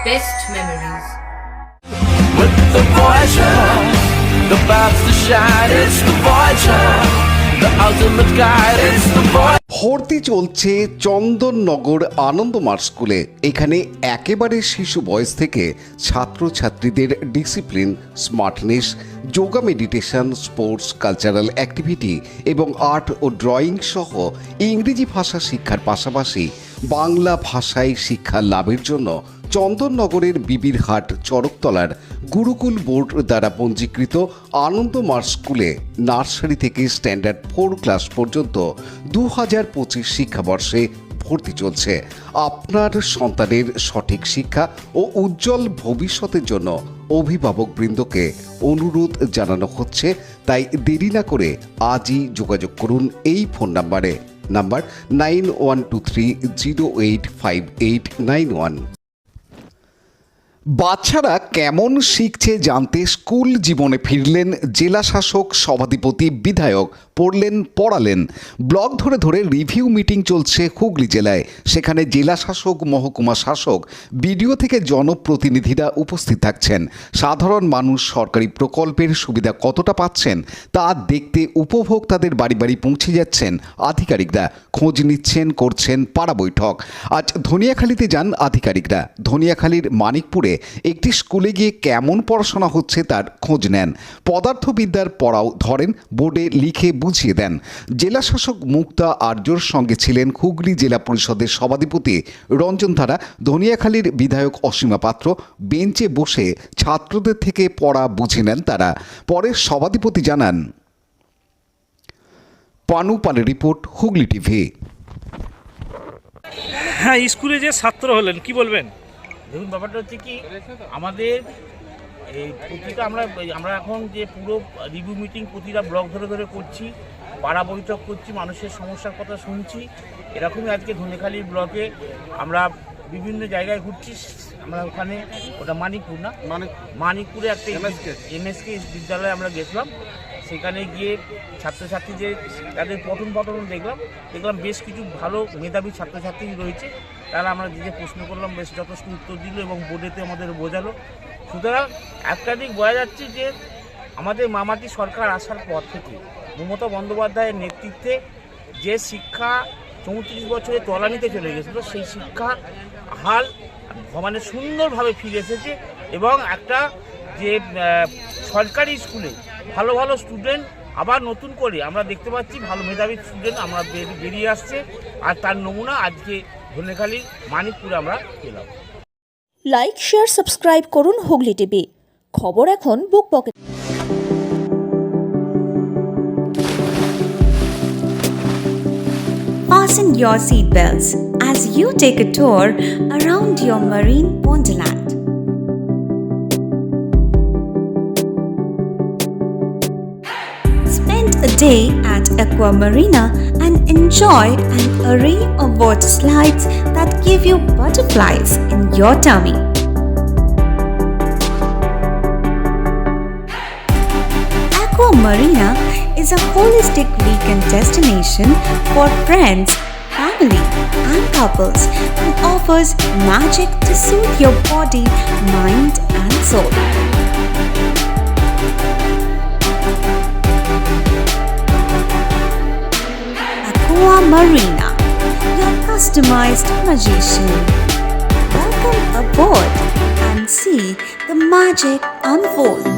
best memories. With the Voyager, the path to shine, it's the Voyager, the ultimate guide, it's the Voyager. ভর্তি চলছে চন্দননগর আনন্দমার্গ স্কুলে। এখানে একেবারে শিশু বয়স থেকে ছাত্রছাত্রীদের discipline, smartness, yoga, meditation, sports, cultural activity এবং আর্ট ও ড্রয়িং সহ ইংরেজি ভাষা শিক্ষার পাশাপাশি বাংলা ভাষায় শিক্ষা লাভের জন্য চন্দননগরের বিবিরহাট চড়কতলার গুরুকুল বোর্ড দ্বারা পঞ্জীকৃত আনন্দমার্গ স্কুলে নার্সারি থেকে স্ট্যান্ডার্ড 4 ক্লাস পর্যন্ত 2025 শিক্ষাবর্ষে ভর্তি চলছে। আপনার সন্তানের সঠিক শিক্ষা ও উজ্জ্বল ভবিষ্যতের জন্য অভিভাবকবৃন্দকে অনুরোধ জানানো হচ্ছে, তাই দেরি না করে আজই যোগাযোগ করুন এই ফোন নাম্বার 9123085891। বাচ্চারা কেমন শিখছে জানতে স্কুল জীবনে ফিরলেন জেলা শাসক, সভাধিপতি, বিধায়ক, পড়ালেন। ব্লক ধরে ধরে রিভিউ মিটিং চলছে হুগলি জেলায়। সেখানে জেলা শাসক, মহকুমা শাসক, বিডিও থেকে জনপ্রতিনিধিরা উপস্থিত থাকছেন। সাধারণ মানুষ সরকারি প্রকল্পের সুবিধা কতটা পাচ্ছেন তা দেখতে উপভোক্তাদের বাড়ি বাড়ি পৌঁছে যাচ্ছেন আধিকারিকরা। খোঁজ নিচ্ছেন, করছেন পাড়া বৈঠক। আজ ধনিয়াখালীতে যান আধিকারিকরা। ধনিয়াখালীর মানিকপুরে একটি স্কুলে গিয়ে কেমন পড়াশোনা হচ্ছে তার খোঁজ নেন। পদার্থবিদ্যার পড়াও ধরেন, বোর্ডে লিখে বুঝিয়ে দেন। জেলা শাসক মুক্তা আর্যর সঙ্গে ছিলেন হুগলি জেলা পরিষদের সভাধিপতি রঞ্জন ধারা, ধনিয়াখালীর বিধায়ক অসীমা পাত্র। বেঞ্চে বসে ছাত্রদের থেকে পড়া বুঝে নেন তারা। পরে সভাধিপতি জানান। পানু পালের রিপোর্ট, হুগলি টিভি। হ্যাঁ, স্কুলে যে ছাত্র হলেন কি বলবেন? দেখুন, ব্যাপারটা হচ্ছে কি, আমাদের এই প্রতিটা আমরা এখন যে পুরো রিভিউ মিটিং প্রতিটা ব্লক ধরে ধরে করছি, পাড়া বৈঠক করছি, মানুষের সমস্যার কথা শুনছি। এরকমই আজকে ধনেখালী ব্লকে আমরা বিভিন্ন জায়গায় ঘুরছি। আমরা ওখানে, ওটা মানিকপুর না, মানিকপুরে একটা এমএসকে বিদ্যালয়ে আমরা গেছিলাম। সেখানে গিয়ে ছাত্রছাত্রীদের তাদের পঠন দেখলাম বেশ কিছু ভালো মেধাবী ছাত্রছাত্রী রয়েছে। তারা আমরা যে প্রশ্ন করলাম বেশ যথেষ্ট উত্তর দিল এবং বোর্ডেতে আমাদের বোঝালো। সুতরাং একটা দিক বোঝা যাচ্ছে যে আমাদের মামাটি সরকার আসার পর থেকে মমতা বন্দ্যোপাধ্যায়ের নেতৃত্বে যে শিক্ষা 34 বছরে তলানিতে চলে গেছিলো, সেই শিক্ষা হাল মানে সুন্দরভাবে ফিরে এসেছে। এবং একটা যে সরকারি স্কুলে ভালো ভালো স্টুডেন্ট আবার নতুন করে আমরা দেখতে পাচ্ছি, ভালো মেধাবী স্টুডেন্ট আমরা বেরিয়ে আসছে। আর তার নমুনা আজকে ধনেখালী মানিকপুরে আমরা পেলাম। লাইক, শেয়ার, সাবস্ক্রাইব করুন হুগলি টিভি। খবর এখন বুক pocket. Fasten your seatbelts as you take a tour around your marine wonderland. Spend a day at Aqua Marina and enjoy an array of water slides that give you butterflies in your tummy. Aqua Marina is a holistic weekend destination for friends, family, and couples and offers magic to soothe your body, mind, and soul. Aqua Marina, your customized magician. Welcome aboard and see the magic unfold.